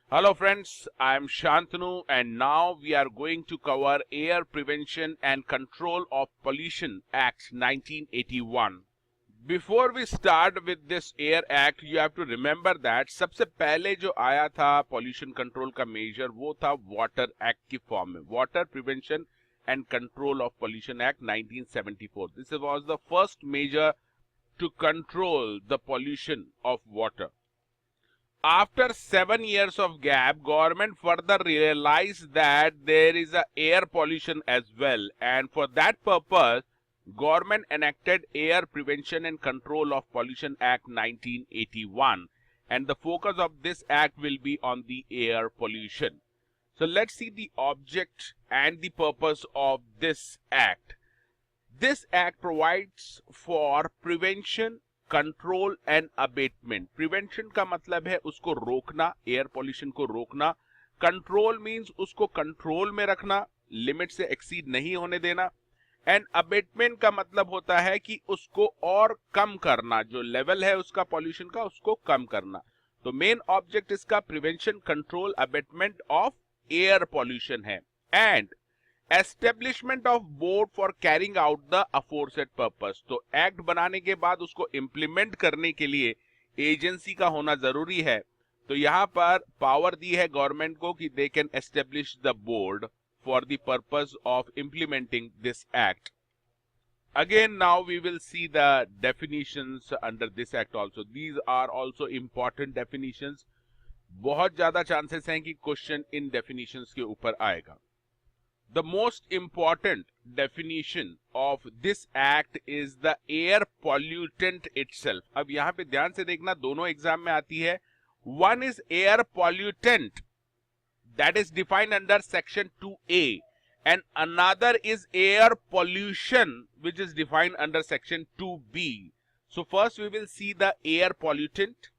Hello friends, I am Shantanu and now we are going to cover Air Prevention and Control of Pollution Act 1981. Before we start with this Air Act, you have to remember that सबसे पहले जो आया था pollution control का measure वो था Water Act की form में, Water Prevention and Control of Pollution Act 1974. This was the first measure to control the pollution of water. After 7 years of gap, government further realized that there is a air pollution as well, and for that purpose, government enacted Air Prevention and Control of Pollution Act 1981, and the focus of this act will be on the air pollution. So let's see the object and the purpose of this act. This act provides for prevention, control and abatement. Prevention का मतलब है उसको रोकना, air pollution को रोकना. Control means उसको control में रखना, लिमिट से एक्सीड नहीं होने देना. एंड अबेटमेंट का मतलब होता है कि उसको और कम करना, जो लेवल है उसका पॉल्यूशन का उसको कम करना. तो मेन ऑब्जेक्ट इसका prevention, control, abatement of air pollution है. And establishment of board for carrying out the aforesaid purpose. तो एक्ट बनाने के बाद उसको इंप्लीमेंट करने के लिए एजेंसी का होना जरूरी है. तो यहां पर पावर दी है गवर्नमेंट को कि they can establish the board for the purpose of implementing this act. Again, now we will see the definitions under this act also. These are also important definitions. बहुत ज्यादा चांसेस हैं कि question in definitions के ऊपर आएगा. The most important definition of this act is the air pollutant itself. अब यहाँ पे ध्यान से देखना, दोनों एग्जाम में आती है. One is air pollutant, that is defined under section 2A, and another is air pollution, which is defined under section 2B. So first we will see the air pollutant.